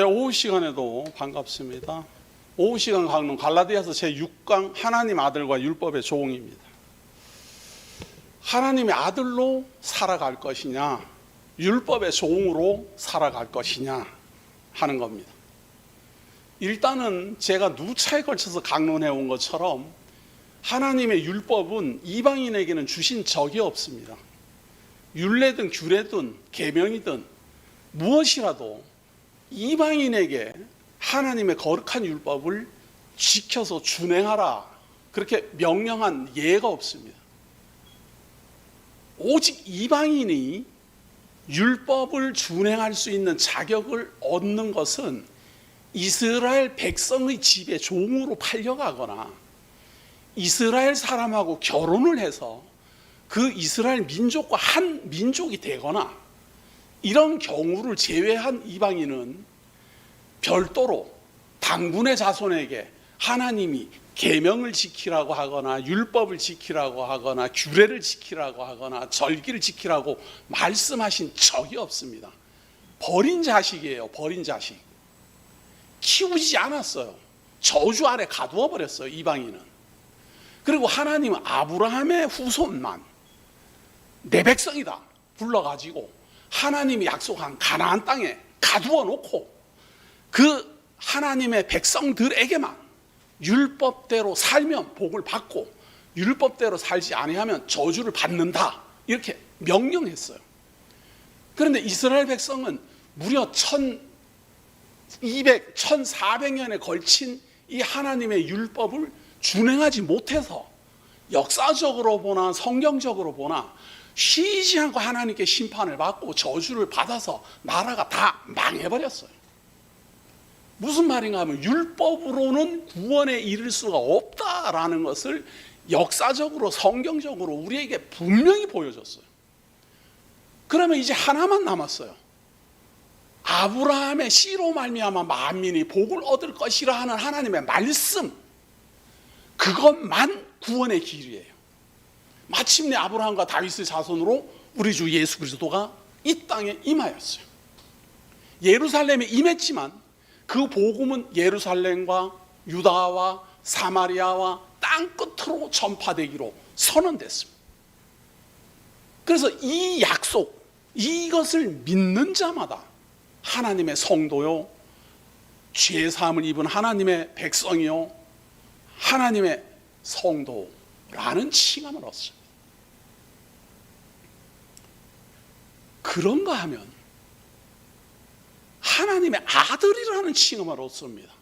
오후 시간에도 반갑습니다. 오후 시간 강론 갈라디아서 제6강 하나님 아들과 율법의 조응입니다. 하나님의 아들로 살아갈 것이냐, 율법의 조응으로 살아갈 것이냐 하는 겁니다. 일단은 제가 누차에 걸쳐서 강론해 온 것처럼 하나님의 율법은 이방인에게는 주신 적이 없습니다. 율례든 규례든 계명이든 무엇이라도 이방인에게 하나님의 거룩한 율법을 지켜서 준행하라 그렇게 명령한 예가 없습니다. 오직 이방인이 율법을 준행할 수 있는 자격을 얻는 것은 이스라엘 백성의 집에 종으로 팔려가거나 이스라엘 사람하고 결혼을 해서 그 이스라엘 민족과 한 민족이 되거나 이런 경우를 제외한 이방인은 별도로 당군의 자손에게 하나님이 계명을 지키라고 하거나 율법을 지키라고 하거나 규례를 지키라고 하거나 절기를 지키라고 말씀하신 적이 없습니다. 버린 자식이에요. 버린 자식. 키우지 않았어요. 저주 아래 가두어 버렸어요. 이방인은. 그리고 하나님은 아브라함의 후손만 내 백성이다 불러가지고 하나님이 약속한 가나안 땅에 가두어 놓고 그 하나님의 백성들에게만 율법대로 살면 복을 받고 율법대로 살지 아니하면 저주를 받는다 이렇게 명령했어요. 그런데 이스라엘 백성은 무려 1400년에 걸친 이 하나님의 율법을 준행하지 못해서 역사적으로 보나 성경적으로 보나 쉬지 않고 하나님께 심판을 받고 저주를 받아서 나라가 다 망해버렸어요. 무슨 말인가 하면 율법으로는 구원에 이를 수가 없다라는 것을 역사적으로 성경적으로 우리에게 분명히 보여줬어요. 그러면 이제 하나만 남았어요. 아브라함의 씨로 말미암아 만민이 복을 얻을 것이라 하는 하나님의 말씀, 그것만 구원의 길이에요. 마침내 아브라함과 다윗의 자손으로 우리 주 예수 그리스도가 이 땅에 임하였어요. 예루살렘에 임했지만 그 복음은 예루살렘과 유다와 사마리아와 땅끝으로 전파되기로 선언됐습니다. 그래서 이 약속, 이것을 믿는 자마다 하나님의 성도요, 죄사함을 입은 하나님의 백성이요, 하나님의 성도라는 칭함을 얻습니다. 그런가 하면 하나님의 아들이라는 칭함을 얻습니다.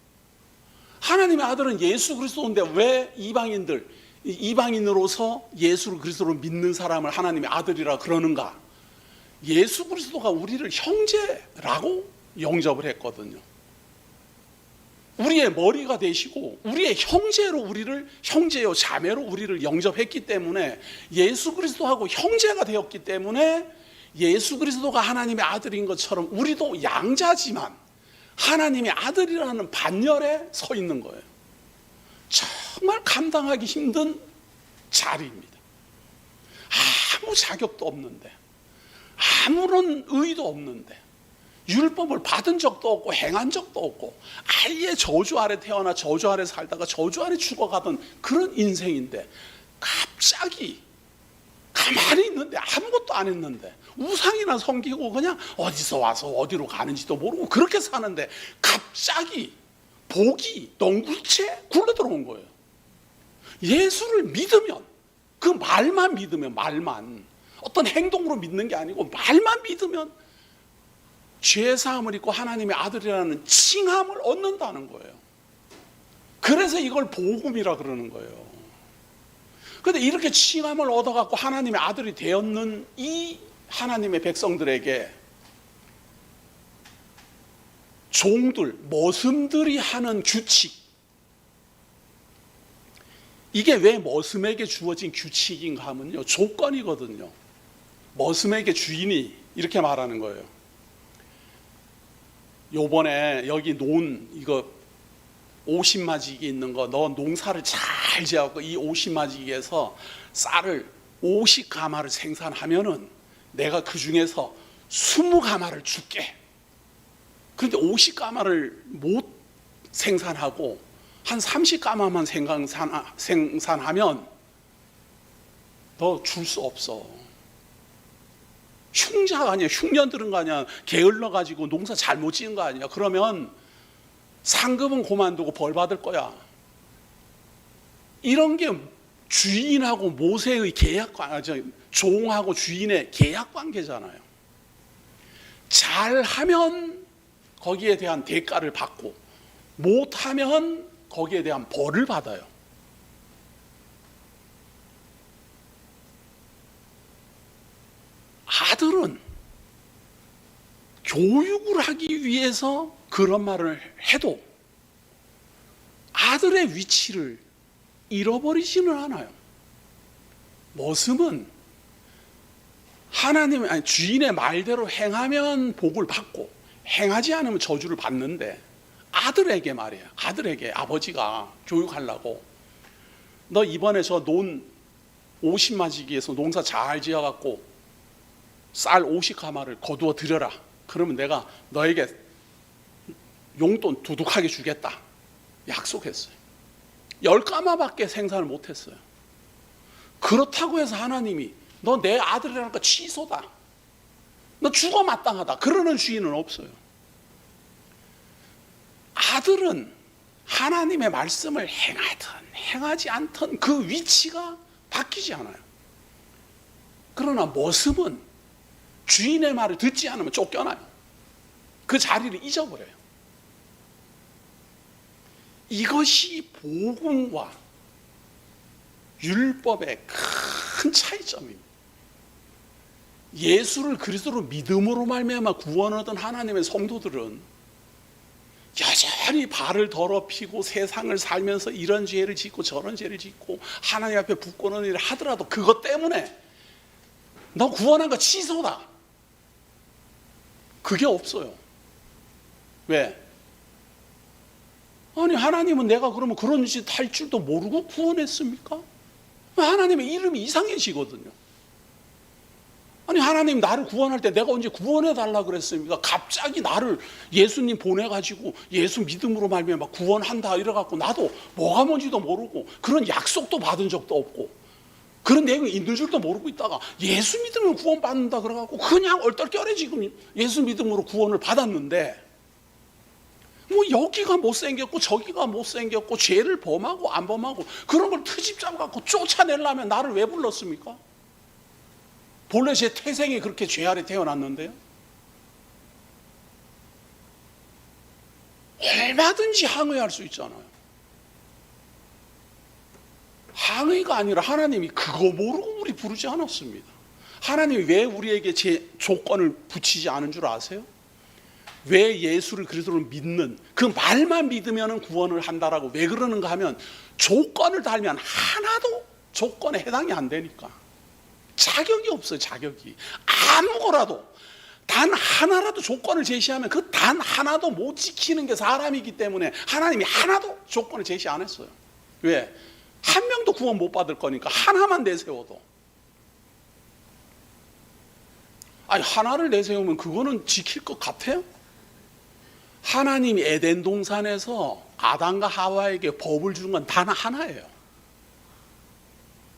하나님의 아들은 예수 그리스도인데 왜 이방인으로서 예수 그리스도를 믿는 사람을 하나님의 아들이라 그러는가? 예수 그리스도가 우리를 형제라고 영접을 했거든요. 우리의 머리가 되시고 우리의 형제로 우리를, 형제요 자매로 우리를 영접했기 때문에 예수 그리스도하고 형제가 되었기 때문에 예수 그리스도가 하나님의 아들인 것처럼 우리도 양자지만 하나님의 아들이라는 반열에 서 있는 거예요. 정말 감당하기 힘든 자리입니다. 아무 자격도 없는데, 아무런 의의도 없는데, 율법을 받은 적도 없고 행한 적도 없고 아예 저주 아래 태어나 저주 아래 살다가 저주 아래 죽어가던 그런 인생인데 갑자기 가만히 있는데 아무것도 안 했는데 우상이나 섬기고 그냥 어디서 와서 어디로 가는지도 모르고 그렇게 사는데 갑자기 복이 덩굴채 굴러 들어온 거예요. 예수를 믿으면, 그 말만 믿으면, 말만, 어떤 행동으로 믿는 게 아니고 말만 믿으면 죄사함을 입고 하나님의 아들이라는 칭함을 얻는다는 거예요. 그래서 이걸 복음이라 그러는 거예요. 그런데 이렇게 칭함을 얻어갖고 하나님의 아들이 되었는 이 하나님의 백성들에게 종들, 머슴들이 하는 규칙, 이게 왜 머슴에게 주어진 규칙인가 하면요, 조건이거든요. 머슴에게 주인이 이렇게 말하는 거예요. 요번에 여기 이거 50마지기 있는 거, 너 농사를 잘 지어갖고 이 50마지기에서 쌀을 50가마를 생산하면은 내가 그 중에서 20가마를 줄게. 그런데 50가마를 못 생산하고 한 30가마만 생산하면 너 줄 수 없어. 흉자가 아니야. 흉년 들은 거 아니야. 게을러 가지고 농사 잘못 지은 거 아니야. 그러면 상급은 그만두고 벌 받을 거야. 이런 게 주인하고 모세의 계약 관계, 종하고 주인의 계약 관계잖아요. 잘하면 거기에 대한 대가를 받고 못하면 거기에 대한 벌을 받아요. 아들은 교육을 하기 위해서 그런 말을 해도 아들의 위치를 잃어버리지는 않아요. 머슴은 하나님, 아니 주인의 말대로 행하면 복을 받고 행하지 않으면 저주를 받는데, 아들에게 말이에요. 아들에게 아버지가 교육하려고 너 이번에 저 논 50마지기에서 농사 잘 지어갖고 쌀 50가마를 거두어 드려라. 그러면 내가 너에게 용돈 두둑하게 주겠다. 약속했어요. 10가마밖에 생산을 못했어요. 그렇다고 해서 하나님이 너 내 아들이라니까 취소다, 너 죽어 마땅하다, 그러는 주인은 없어요. 아들은 하나님의 말씀을 행하든 행하지 않든 그 위치가 바뀌지 않아요. 그러나 머슴은 주인의 말을 듣지 않으면 쫓겨나요. 그 자리를 잊어버려요. 이것이 복음과 율법의 큰 차이점입니다. 예수를 그리스도로 믿음으로 말미암아 구원 얻은 하나님의 성도들은 여전히 발을 더럽히고 세상을 살면서 이런 죄를 짓고 저런 죄를 짓고 하나님 앞에 부끄러운 일을 하더라도 그것 때문에 너 구원한 거 취소다, 그게 없어요. 왜? 아니 하나님은 내가 그러면 그런 짓 할 줄도 모르고 구원했습니까? 하나님의 이름이 이상해지거든요. 아니 하나님 나를 구원할 때 내가 언제 구원해 달라 그랬습니까? 갑자기 나를 예수님 보내가지고 예수 믿음으로 말미암아 구원한다 이래갖고 나도 뭐가 뭔지도 모르고 그런 약속도 받은 적도 없고 그런 내용이 있는 줄도 모르고 있다가 예수 믿으면 구원받는다 그래갖고 그냥 얼떨결에 지금 예수 믿음으로 구원을 받았는데, 뭐 여기가 못생겼고 저기가 못생겼고 죄를 범하고 안 범하고 그런 걸 트집 잡아갖고 쫓아내려면 나를 왜 불렀습니까? 본래 제 태생이 그렇게 죄 아래 태어났는데요. 얼마든지 항의할 수 있잖아요. 항의가 아니라 하나님이 그거 모르고 우리 부르지 않았습니다. 하나님이 왜 우리에게 제 조건을 붙이지 않은 줄 아세요? 왜 예수를 그리스도를 믿는 그 말만 믿으면 구원을 한다라고 왜 그러는가 하면 조건을 달면 하나도 조건에 해당이 안 되니까. 자격이 없어요. 자격이 아무거라도 단 하나라도 조건을 제시하면 그 단 하나도 못 지키는 게 사람이기 때문에 하나님이 하나도 조건을 제시 안 했어요. 왜? 한 명도 구원 못 받을 거니까 하나만 내세워도. 아니 하나를 내세우면 그거는 지킬 것 같아요? 하나님이 에덴 동산에서 아담과 하와에게 법을 주는 건 단 하나예요.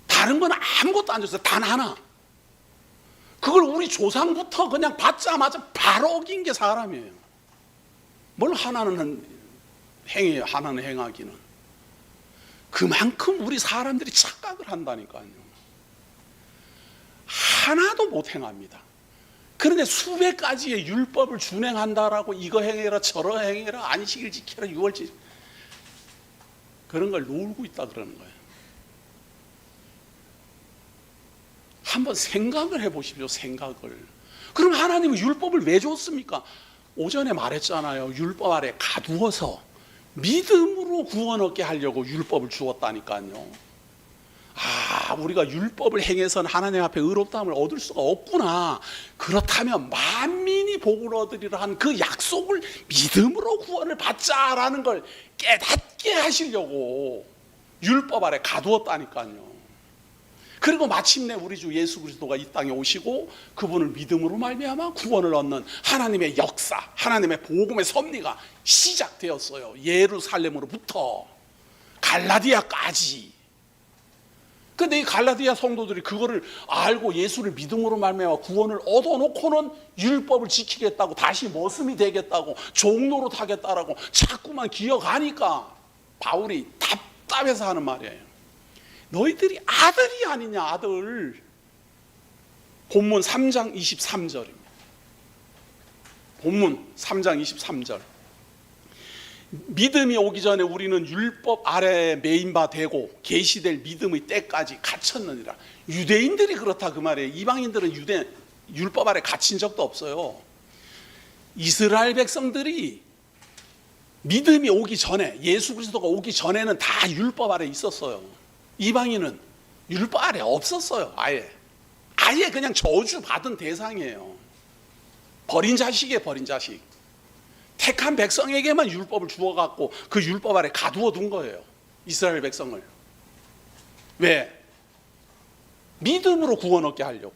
다른 건 아무것도 안 줬어요. 단 하나. 그걸 우리 조상부터 그냥 받자마자 바로 어긴 게 사람이에요. 뭘 하나는 행해요. 하나는 행하기는. 그만큼 우리 사람들이 착각을 한다니까요. 하나도 못 행합니다. 그런데 수백 가지의 율법을 준행한다라고 이거 행해라 저러 행해라 안식일 지켜라 유월절 그런 걸 놀고 있다 그러는 거예요. 한번 생각을 해보십시오. 생각을. 그럼 하나님은 율법을 왜 줬습니까? 오전에 말했잖아요. 율법 아래 가두어서 믿음으로 구원 얻게 하려고 율법을 주었다니까요. 아, 우리가 율법을 행해서는 하나님 앞에 의롭다함을 얻을 수가 없구나. 그렇다면 만민이 복을 얻으리라 한 그 약속을 믿음으로 구원을 받자라는 걸 깨닫게 하시려고 율법 아래 가두었다니까요. 그리고 마침내 우리 주 예수 그리스도가 이 땅에 오시고 그분을 믿음으로 말미암아 구원을 얻는 하나님의 역사, 하나님의 복음의 섭리가 시작되었어요. 예루살렘으로부터 갈라디아까지. 근데 이 갈라디아 성도들이 그거를 알고 예수를 믿음으로 말미암아 구원을 얻어놓고는 율법을 지키겠다고, 다시 머슴이 되겠다고, 종노릇 하겠다라고 자꾸만 기어가니까 바울이 답답해서 하는 말이에요. 너희들이 아들이 아니냐, 아들. 본문 3장 23절입니다. 본문 3장 23절. 믿음이 오기 전에 우리는 율법 아래에 매인 바 되고 계시될 믿음의 때까지 갇혔느니라. 유대인들이 그렇다 그 말이에요. 이방인들은 율법 아래 갇힌 적도 없어요. 이스라엘 백성들이 믿음이 오기 전에, 예수 그리스도가 오기 전에는 다 율법 아래 있었어요. 이방인은 율법 아래 없었어요. 아예 그냥 저주받은 대상이에요. 버린 자식이에요. 버린 자식. 택한 백성에게만 율법을 주어갖고 그 율법 아래 가두어 둔 거예요. 이스라엘 백성을. 왜? 믿음으로 구원 얻게 하려고.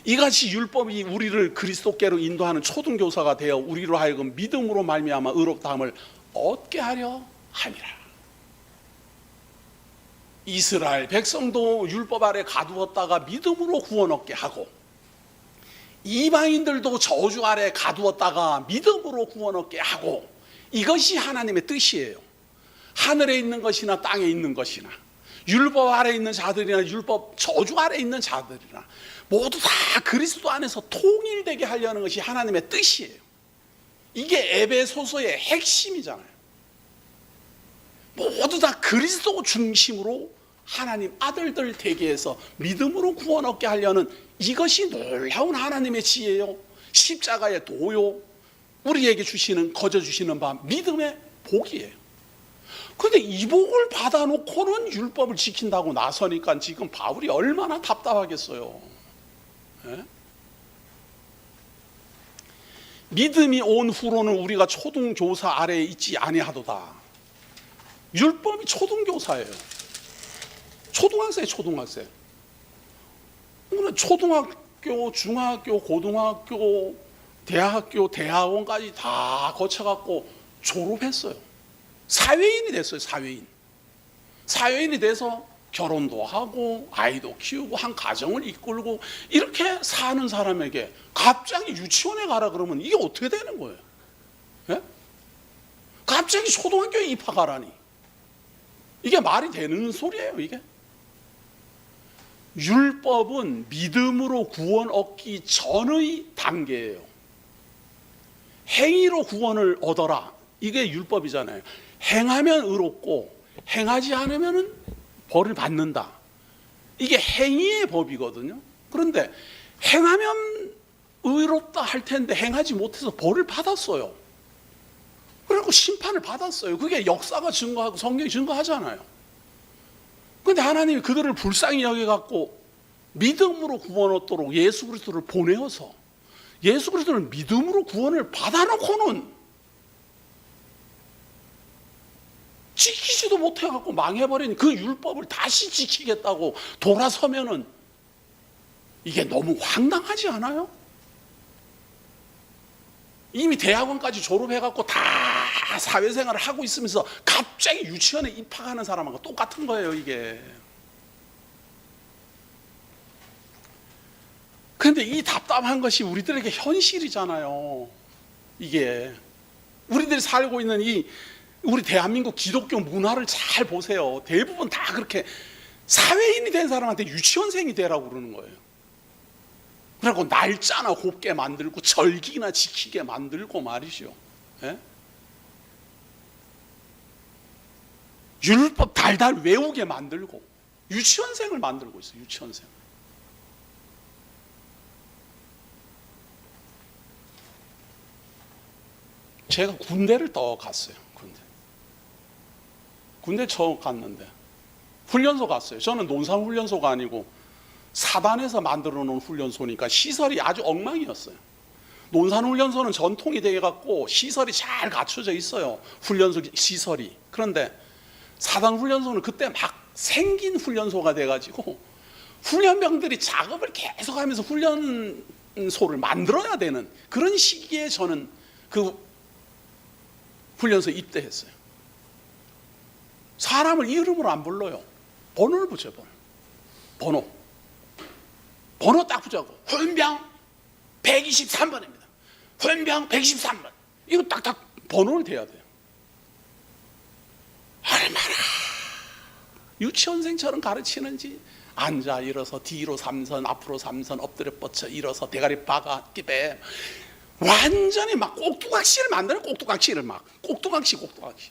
이같이 율법이 우리를 그리스도께로 인도하는 초등교사가 되어 우리로 하여금 믿음으로 말미암아 의롭다함을 얻게 하려 함이라. 이스라엘 백성도 율법 아래 가두었다가 믿음으로 구원 얻게 하고, 이방인들도 저주 아래 가두었다가 믿음으로 구원 얻게 하고, 이것이 하나님의 뜻이에요. 하늘에 있는 것이나 땅에 있는 것이나, 율법 아래 있는 자들이나 율법 저주 아래 있는 자들이나 모두 다 그리스도 안에서 통일되게 하려는 것이 하나님의 뜻이에요. 이게 에베소서의 핵심이잖아요. 모두 다 그리스도 중심으로 하나님 아들들 되게 해서 믿음으로 구원 얻게 하려는, 이것이 놀라운 하나님의 지혜요, 십자가의 도요, 우리에게 주시는, 거저 주시는 바 믿음의 복이에요. 그런데 이 복을 받아놓고는 율법을 지킨다고 나서니까 지금 바울이 얼마나 답답하겠어요. 예? 믿음이 온 후로는 우리가 초등교사 아래에 있지 아니하도다. 율법이 초등교사예요. 초등학생. 초등학교, 중학교, 고등학교, 대학교, 대학원까지 다 거쳐갖고 졸업했어요. 사회인이 됐어요. 사회인이 돼서 결혼도 하고 아이도 키우고 한 가정을 이끌고 이렇게 사는 사람에게 갑자기 유치원에 가라 그러면 이게 어떻게 되는 거예요? 예? 갑자기 초등학교에 입학하라니, 이게 말이 되는 소리예요? 이게? 율법은 믿음으로 구원 얻기 전의 단계예요. 행위로 구원을 얻어라, 이게 율법이잖아요. 행하면 의롭고 행하지 않으면 벌을 받는다. 이게 행위의 법이거든요. 그런데 행하면 의롭다 할 텐데 행하지 못해서 벌을 받았어요. 그리고 심판을 받았어요. 그게 역사가 증거하고 성경이 증거하잖아요. 그런데 하나님이 그들을 불쌍히 여겨갖고 믿음으로 구원 얻도록 예수 그리스도를 보내어서 예수 그리스도를 믿음으로 구원을 받아놓고는 지키지도 못해갖고 망해버린 그 율법을 다시 지키겠다고 돌아서면은 이게 너무 황당하지 않아요? 이미 대학원까지 졸업해갖고 다 사회생활을 하고 있으면서 갑자기 유치원에 입학하는 사람하고 똑같은 거예요, 이게. 그런데 이 답답한 것이 우리들에게 현실이잖아요. 이게 우리들이 살고 있는 우리 대한민국 기독교 문화를 잘 보세요. 대부분 다 그렇게 사회인이 된 사람한테 유치원생이 되라고 그러는 거예요. 그리고 날짜나 곱게 만들고 절기나 지키게 만들고 말이죠. 예? 율법 달달 외우게 만들고 유치원생을 만들고 있어요. 유치원생. 제가 군대를 갔어요. 군대 처음 갔는데 훈련소 갔어요. 저는 논산훈련소가 아니고 사단에서 만들어 놓은 훈련소니까 시설이 아주 엉망이었어요. 논산훈련소는 전통이 되어 갖고 시설이 잘 갖춰져 있어요. 훈련소 시설이. 그런데 사단훈련소는 그때 막 생긴 훈련소가 돼가지고 훈련병들이 작업을 계속하면서 훈련소를 만들어야 되는 그런 시기에 저는 그 훈련소에 입대했어요. 사람을 이름으로 안 불러요. 번호를 붙여요. 번호 딱 붙여고 훈병 123번입니다. 훈병 123번. 이거 딱딱 번호를 대야 돼요. 얼마나 유치원생처럼 가르치는지. 앉아 일어서 뒤로 3선 앞으로 3선 엎드려 뻗쳐 일어서 대가리 박아 끼배. 완전히 막 꼭두각시를 만드는 꼭두각시를 막 꼭두각시.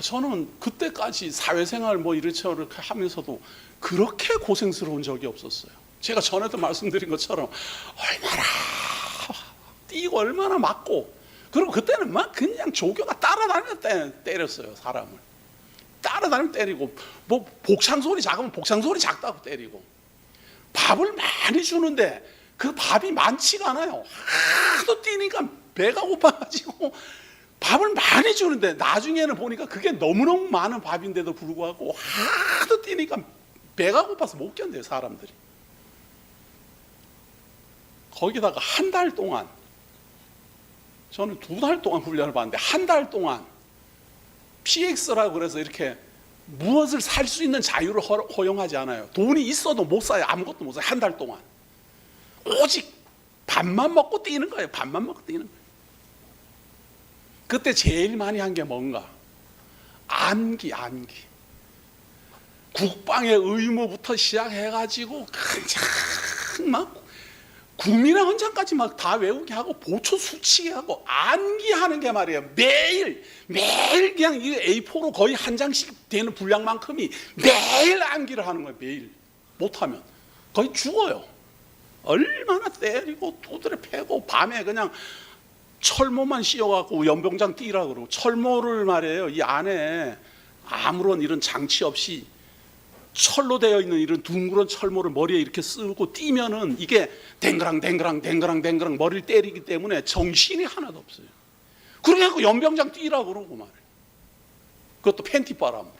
저는 그때까지 사회생활 뭐 이렇게 하면서도 그렇게 고생스러운 적이 없었어요. 제가 전에도 말씀드린 것처럼 얼마나 뛰고 얼마나 맞고, 그리고 그때는 막 그냥 조교가 따라다니며 때렸어요. 사람을 따라다니며 때리고, 뭐 복창소리 작으면 복창소리 작다고 때리고, 밥을 많이 주는데 그 밥이 많지가 않아요. 하도 뛰니까 배가 고파가지고 밥을 많이 주는데 나중에는 보니까 그게 너무너무 많은 밥인데도 불구하고 하도 뛰니까 배가 고파서 못 견뎌요, 사람들이. 거기다가 한 달 동안, 저는 2달 동안 훈련을 받는데 한 달 동안 PX라고 그래서 이렇게 무엇을 살 수 있는 자유를 허용하지 않아요. 돈이 있어도 못 사요. 아무것도 못 사요. 한 달 동안 오직 밥만 먹고 뛰는 거예요. 밥만 먹고 뛰는 거예요. 그때 제일 많이 한 게 뭔가? 암기. 국방의 의무부터 시작해가지고 그냥 막 국민의 헌장까지 막 다 외우게 하고 보초 수치게 하고 암기하는 게 말이에요. 매일 그냥 이 A4로 거의 한 장씩 되는 분량만큼이 매일 암기를 하는 거예요. 매일 못하면 거의 죽어요. 얼마나 때리고 두드려 패고, 밤에 그냥 철모만 씌워갖고 연병장 뛰라 그러고, 철모를 말이에요, 이 안에 아무런 이런 장치 없이 철로 되어 있는 이런 둥그런 철모를 머리에 이렇게 쓰고 뛰면은 이게 댕그랑 머리를 때리기 때문에 정신이 하나도 없어요. 그래갖고 연병장 뛰라 그러고 말이에요. 그것도 팬티 바람으로.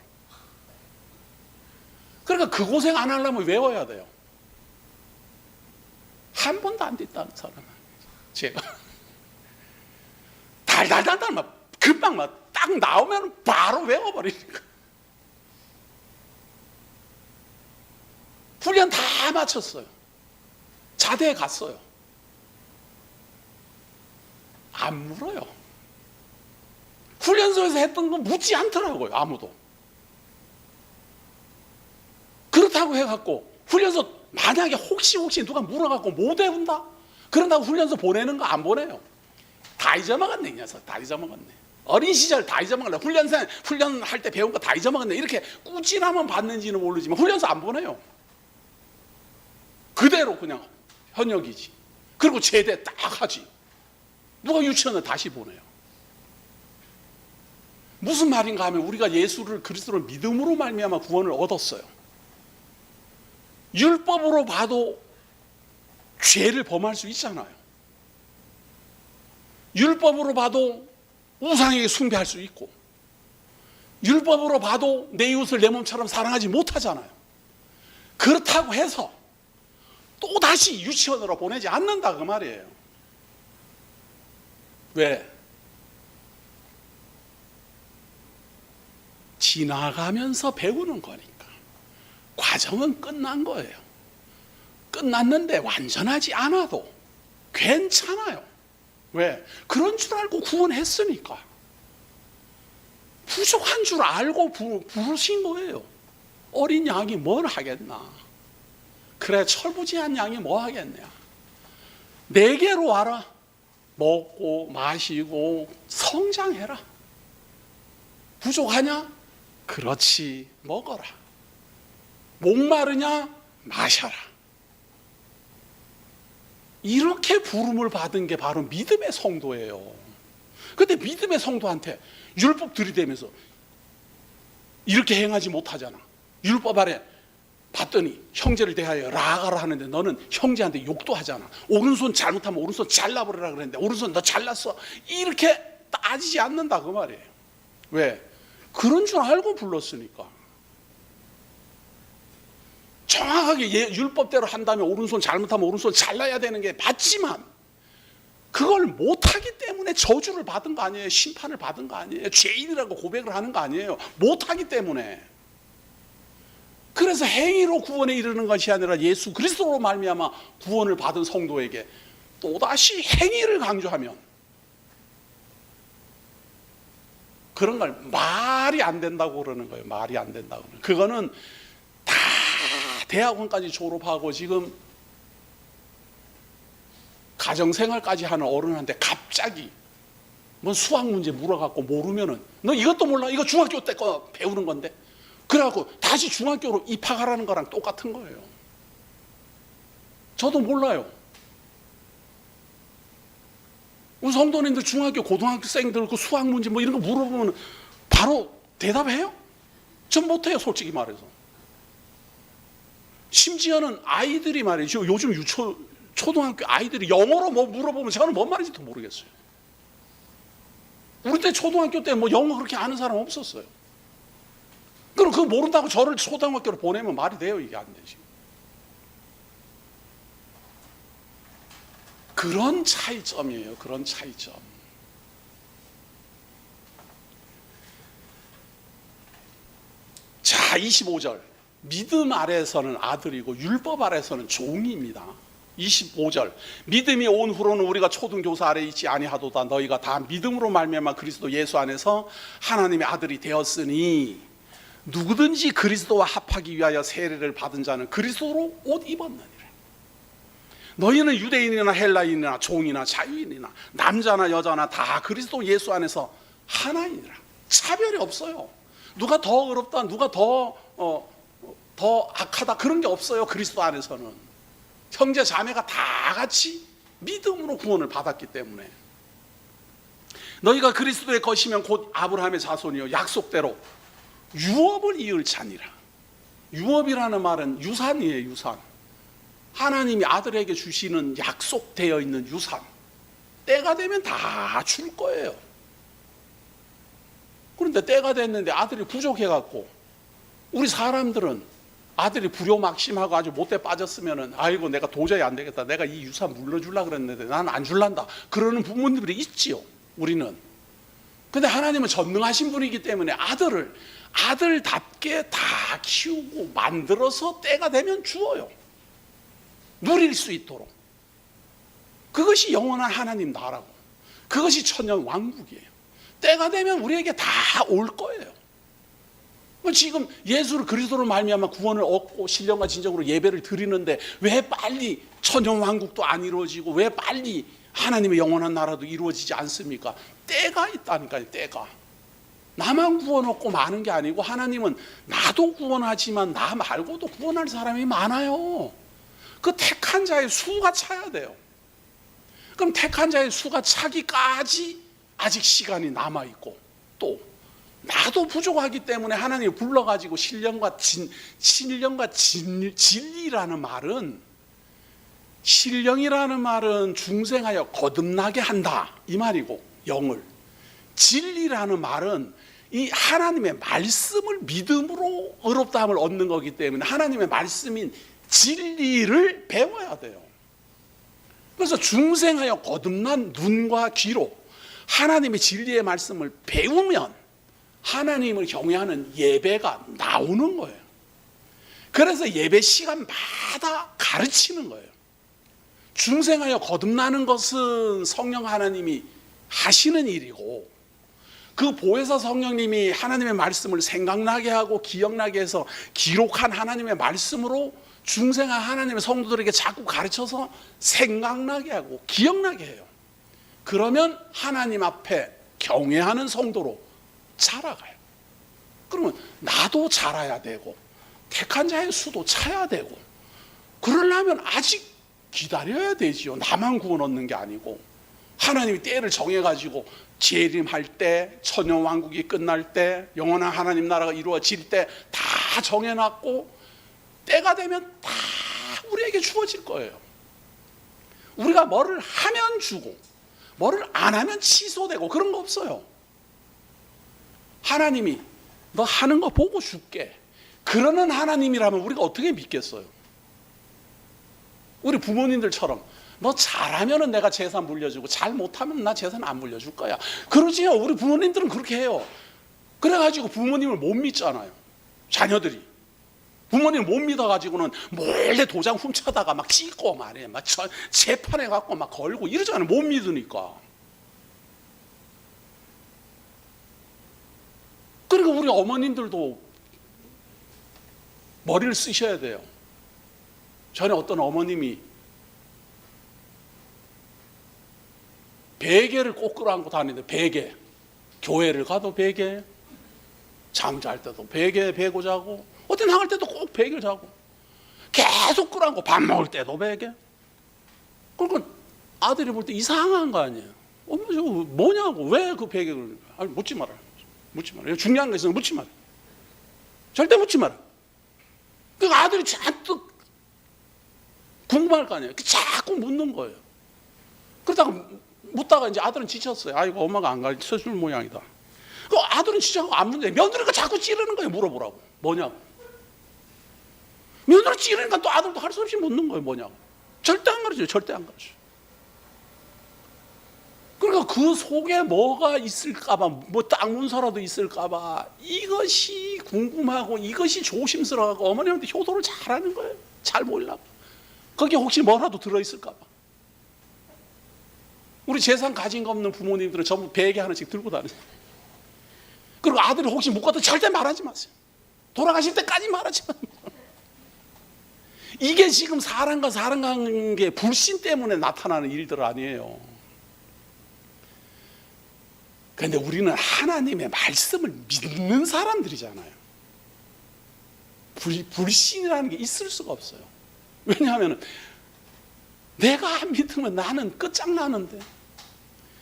그러니까 그 고생 안 하려면 외워야 돼요. 한 번도 안 됐다는 사람은 제가 달달달달 막 금방 막 딱 나오면 바로 외워버리니까. 훈련 다 마쳤어요. 자대에 갔어요. 안 물어요. 훈련소에서 했던 거 묻지 않더라고요, 아무도. 그렇다고 해갖고 훈련소 만약에 혹시 누가 물어갖고 못 외운다? 그런다고 훈련소 보내는 거 안 보내요. 다 잊어먹었네, 이 녀석. 다 잊어먹었네. 어린 시절 다 잊어먹었네. 훈련할 때 배운 거 다 잊어먹었네. 이렇게 꾸지람은 받는지는 모르지만 훈련소 안 보내요. 그대로 그냥 현역이지. 그리고 제대 딱 하지. 누가 유치원을 다시 보내요. 무슨 말인가 하면 우리가 예수를 그리스도를 믿음으로 말미암아 구원을 얻었어요. 율법으로 봐도 죄를 범할 수 있잖아요. 율법으로 봐도 우상에게 숭배할 수 있고, 율법으로 봐도 내 이웃을 내 몸처럼 사랑하지 못하잖아요. 그렇다고 해서 또다시 유치원으로 보내지 않는다 그 말이에요. 왜? 지나가면서 배우는 거니까. 과정은 끝난 거예요. 끝났는데 완전하지 않아도 괜찮아요. 왜? 그런 줄 알고 구원했으니까. 부족한 줄 알고 부르신 거예요. 어린 양이 뭘 하겠나. 그래, 철부지한 양이 뭐 하겠냐. 내게로 와라. 먹고 마시고 성장해라. 부족하냐? 그렇지, 먹어라. 목마르냐? 마셔라. 이렇게 부름을 받은 게 바로 믿음의 성도예요. 근데 믿음의 성도한테 율법 들이대면서 이렇게 행하지 못하잖아. 율법 아래 봤더니 형제를 대하여 라가라 하는데 너는 형제한테 욕도 하잖아. 오른손 잘못하면 오른손 잘라버리라 그랬는데 오른손 너 잘랐어. 이렇게 따지지 않는다 그 말이에요. 왜? 그런 줄 알고 불렀으니까. 정확하게 율법대로 한다면 오른손 잘못하면 오른손 잘라야 되는 게 맞지만 그걸 못하기 때문에 저주를 받은 거 아니에요. 심판을 받은 거 아니에요. 죄인이라고 고백을 하는 거 아니에요. 못하기 때문에. 그래서 행위로 구원에 이르는 것이 아니라 예수 그리스도로 말미암아 구원을 받은 성도에게 또다시 행위를 강조하면 그런 걸 말이 안 된다고 그러는 거예요. 말이 안 된다고. 그거는 다 대학원까지 졸업하고 지금 가정생활까지 하는 어른한테 갑자기 뭐 수학 문제 물어갖고 모르면은 너 이것도 몰라? 이거 중학교 때 거 배우는 건데. 그래갖고 다시 중학교로 입학하라는 거랑 똑같은 거예요. 저도 몰라요. 우리 성도님들 중학교 고등학생들 그 수학 문제 뭐 이런 거 물어보면 바로 대답해요? 전 못해요, 솔직히 말해서. 심지어는 아이들이 말이죠. 요즘 초등학교 아이들이 영어로 뭐 물어보면 저는 뭔 말인지도 모르겠어요. 우리 때 초등학교 때 뭐 영어 그렇게 아는 사람 없었어요. 그럼 그거 모른다고 저를 초등학교로 보내면 말이 돼요? 이게 안 되지. 그런 차이점이에요. 그런 차이점. 자, 25절. 믿음 아래에서는 아들이고 율법 아래에서는 종입니다. 25절. 믿음이 온 후로는 우리가 초등교사 아래 있지 아니하도다. 너희가 다 믿음으로 말미암아 그리스도 예수 안에서 하나님의 아들이 되었으니 누구든지 그리스도와 합하기 위하여 세례를 받은 자는 그리스도로 옷 입었느니라. 너희는 유대인이나 헬라인이나 종이나 자유인이나 남자나 여자나 다 그리스도 예수 안에서 하나이니라. 차별이 없어요. 누가 더 어렵다, 누가 더 악하다 그런 게 없어요. 그리스도 안에서는 형제 자매가 다 같이 믿음으로 구원을 받았기 때문에. 너희가 그리스도의 것이면 곧 아브라함의 자손이요 약속대로 유업을 이을 자니라. 유업이라는 말은 유산이에요. 유산. 하나님이 아들에게 주시는 약속되어 있는 유산. 때가 되면 다 줄 거예요. 그런데 때가 됐는데 아들이 부족해갖고 우리 사람들은 아들이 불효막심하고 아주 못돼 빠졌으면은 아이고 내가 도저히 안 되겠다. 내가 이 유산 물려주려고 그랬는데 나는 안 줄란다. 그러는 부모님들이 있지요. 우리는. 근데 하나님은 전능하신 분이기 때문에 아들을 아들답게 다 키우고 만들어서 때가 되면 주어요. 누릴 수 있도록. 그것이 영원한 하나님 나라고. 그것이 천년 왕국이에요. 때가 되면 우리에게 다 올 거예요. 지금 예수를 그리스도로 말미암아 구원을 얻고 신령과 진정으로 예배를 드리는데 왜 빨리 천년 왕국도 안 이루어지고 왜 빨리 하나님의 영원한 나라도 이루어지지 않습니까? 때가 있다니까요. 때가. 나만 구원 얻고 많은 게 아니고 하나님은 나도 구원하지만 나 말고도 구원할 사람이 많아요. 그 택한 자의 수가 차야 돼요. 그럼 택한 자의 수가 차기까지 아직 시간이 남아있고 또 나도 부족하기 때문에 하나님이 불러가지고 신령과 진리라는 말은 신령이라는 말은 중생하여 거듭나게 한다 이 말이고 영을 진리라는 말은 이 하나님의 말씀을 믿음으로 의롭다함을 얻는 거기 때문에 하나님의 말씀인 진리를 배워야 돼요. 그래서 중생하여 거듭난 눈과 귀로 하나님의 진리의 말씀을 배우면 하나님을 경외하는 예배가 나오는 거예요. 그래서 예배 시간마다 가르치는 거예요. 중생하여 거듭나는 것은 성령 하나님이 하시는 일이고 그 보혜사 성령님이 하나님의 말씀을 생각나게 하고 기억나게 해서 기록한 하나님의 말씀으로 중생한 하나님의 성도들에게 자꾸 가르쳐서 생각나게 하고 기억나게 해요. 그러면 하나님 앞에 경외하는 성도로 자라가요. 그러면 나도 자라야 되고 택한 자의 수도 차야 되고 그러려면 아직 기다려야 되지요. 나만 구원 얻는 게 아니고 하나님이 때를 정해가지고 재림할 때 천년왕국이 끝날 때 영원한 하나님 나라가 이루어질 때 다 정해놨고 때가 되면 다 우리에게 주어질 거예요. 우리가 뭐를 하면 주고 뭐를 안 하면 취소되고 그런 거 없어요. 하나님이 너 하는 거 보고 줄게. 그러는 하나님이라면 우리가 어떻게 믿겠어요? 우리 부모님들처럼 너 잘하면은 내가 재산 물려주고 잘 못하면 나 재산 안 물려줄 거야. 그러지요. 우리 부모님들은 그렇게 해요. 그래가지고 부모님을 못 믿잖아요. 자녀들이 부모님을 못 믿어가지고는 몰래 도장 훔쳐다가 막 찍고 말이에요. 막 재판에 갖고 막 걸고 이러잖아요. 못 믿으니까. 그리고 우리 어머님들도 머리를 쓰셔야 돼요. 전에 어떤 어머님이 베개를 꼭 끌어안고 다니는데, 베개, 교회를 가도 베개, 잠잘 때도 베개 베고 자고, 어디 나갈 때도 꼭 베개를 자고, 계속 끌어안고 밥 먹을 때도 베개. 그러니까 아들이 볼 때 이상한 거 아니에요. 엄마 저거 뭐냐고, 왜 그 베개를? 아니 묻지 마라. 묻지 마라. 중요한 거 있으면 묻지 마라. 절대 묻지 마라. 그러니까 아들이 잔뜩 궁금할 거 아니에요. 자꾸 묻는 거예요. 그러다가 묻다가 이제 아들은 지쳤어요. 아이고 엄마가 안 가르쳐줄 모양이다. 그 아들은 지쳐서 안 묻는데 며느리가 자꾸 찌르는 거예요. 물어보라고. 뭐냐고. 며느리 찌르니까 또 아들도 할 수 없이 묻는 거예요. 뭐냐고. 절대 안 가르쳐요. 절대 안 가르쳐요. 그러니까 그 속에 뭐가 있을까봐, 뭐 땅 문서라도 있을까봐 이것이 궁금하고 이것이 조심스러워하고 어머니한테 효도를 잘하는 거예요. 잘 보이려고. 거기에 혹시 뭐라도 들어있을까봐. 우리 재산 가진 거 없는 부모님들은 전부 베개 하나씩 들고 다니세요. 그리고 아들이 혹시 묻고도 절대 말하지 마세요. 돌아가실 때까지 말하지 마세요. 이게 지금 사람과 사람 관계 불신 때문에 나타나는 일들 아니에요. 그런데 우리는 하나님의 말씀을 믿는 사람들이잖아요. 불신이라는 게 있을 수가 없어요. 왜냐하면 내가 안 믿으면 나는 끝장나는데,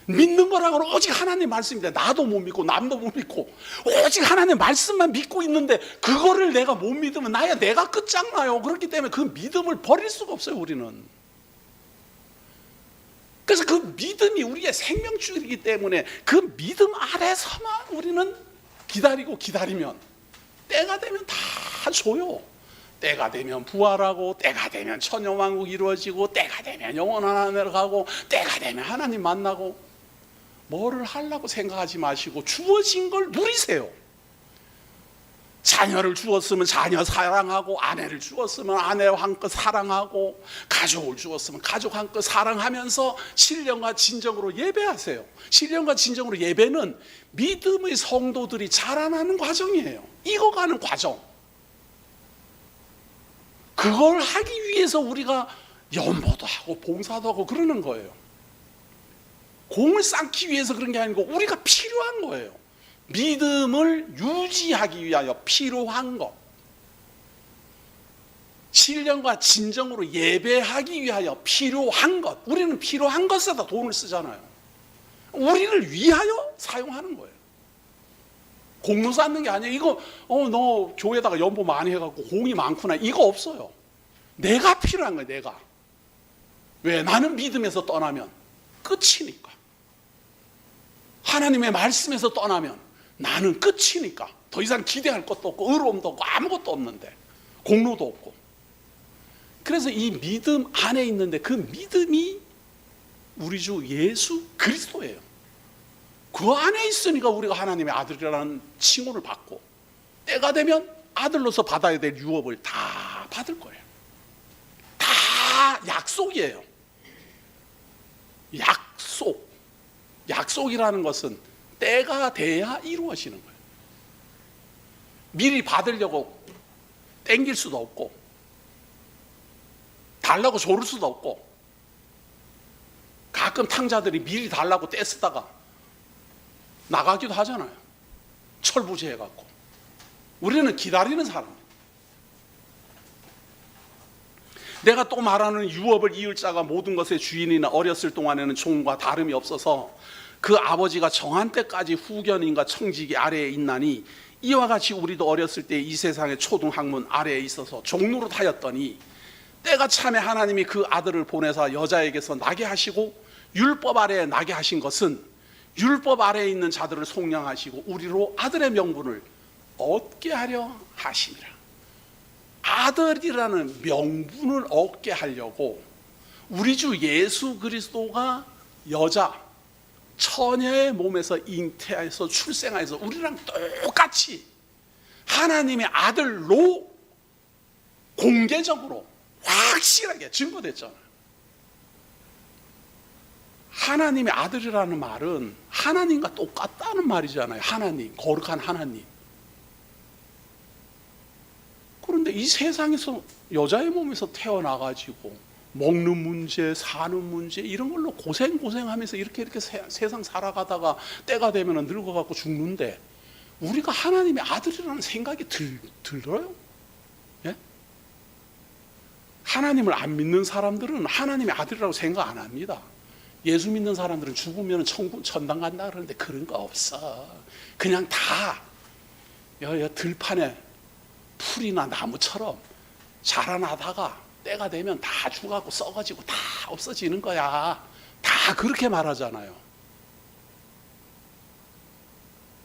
믿는 거라고는 오직 하나님 말씀인데 나도 못 믿고 남도 못 믿고 오직 하나님 말씀만 믿고 있는데 그거를 내가 못 믿으면 내가 끝장나요. 그렇기 때문에 그 믿음을 버릴 수가 없어요. 우리는. 그래서 그 믿음이 우리의 생명줄이기 때문에 그 믿음 아래서만 우리는 기다리고 기다리면 때가 되면 다 줘요. 때가 되면 부활하고, 때가 되면 천년왕국 이루어지고, 때가 되면 영원한 하늘을 가고, 때가 되면 하나님 만나고. 뭐를 하려고 생각하지 마시고 주어진 걸 누리세요. 자녀를 주었으면 자녀 사랑하고, 아내를 주었으면 아내와 한껏 사랑하고, 가족을 주었으면 가족 한껏 사랑하면서 신령과 진정으로 예배하세요. 신령과 진정으로 예배는 믿음의 성도들이 자라나는 과정이에요. 익어가는 과정. 그걸 하기 위해서 우리가 연보도 하고 봉사도 하고 그러는 거예요. 공을 쌓기 위해서 그런 게 아니고 우리가 필요한 거예요. 믿음을 유지하기 위하여 필요한 것. 신령과 진정으로 예배하기 위하여 필요한 것. 우리는 필요한 것에다 돈을 쓰잖아요. 우리를 위하여 사용하는 거예요. 공로 쌓는 게 아니에요. 이거 너 교회에다가 연보 많이 해갖고 공이 많구나, 이거 없어요. 내가 필요한 거예요. 내가. 왜? 나는 믿음에서 떠나면 끝이니까. 하나님의 말씀에서 떠나면 나는 끝이니까. 더 이상 기대할 것도 없고 의로움도 없고 아무것도 없는데, 공로도 없고. 그래서 이 믿음 안에 있는데 그 믿음이 우리 주 예수 그리스도예요. 그 안에 있으니까 우리가 하나님의 아들이라는 칭호를 받고, 때가 되면 아들로서 받아야 될 유업을 다 받을 거예요. 다 약속이에요. 약속. 약속이라는 것은 때가 돼야 이루어지는 거예요. 미리 받으려고 땡길 수도 없고, 달라고 조를 수도 없고, 가끔 탕자들이 미리 달라고 떼쓰다가 나가기도 하잖아요. 철부지해갖고. 우리는 기다리는 사람이에요. 내가 또 말하는 유업을 이을 자가 모든 것의 주인이나 어렸을 동안에는 종과 다름이 없어서 그 아버지가 정한 때까지 후견인과 청지기 아래에 있나니, 이와 같이 우리도 어렸을 때 이 세상의 초등학문 아래에 있어서 종노릇 하였더니 때가 참에 하나님이 그 아들을 보내사 여자에게서 나게 하시고 율법 아래에 나게 하신 것은 율법 아래에 있는 자들을 속량하시고 우리로 아들의 명분을 얻게 하려 하심이라. 아들이라는 명분을 얻게 하려고 우리 주 예수 그리스도가 여자 처녀의 몸에서 잉태해서 출생해서 우리랑 똑같이 하나님의 아들로 공개적으로 확실하게 증거됐잖아요. 하나님의 아들이라는 말은 하나님과 똑같다는 말이잖아요. 하나님, 거룩한 하나님. 그런데 이 세상에서 여자의 몸에서 태어나가지고 먹는 문제, 사는 문제 이런 걸로 고생하면서 이렇게 세상 살아가다가 때가 되면 늙어갖고 죽는데 우리가 하나님의 아들이라는 생각이 들어요? 예? 하나님을 안 믿는 사람들은 하나님의 아들이라고 생각 안 합니다. 예수 믿는 사람들은 죽으면 천당 간다 그러는데 그런 거 없어. 그냥 다 들판에 풀이나 나무처럼 자라나다가 때가 되면 다 죽어가고 썩어지고 다 없어지는 거야. 다 그렇게 말하잖아요.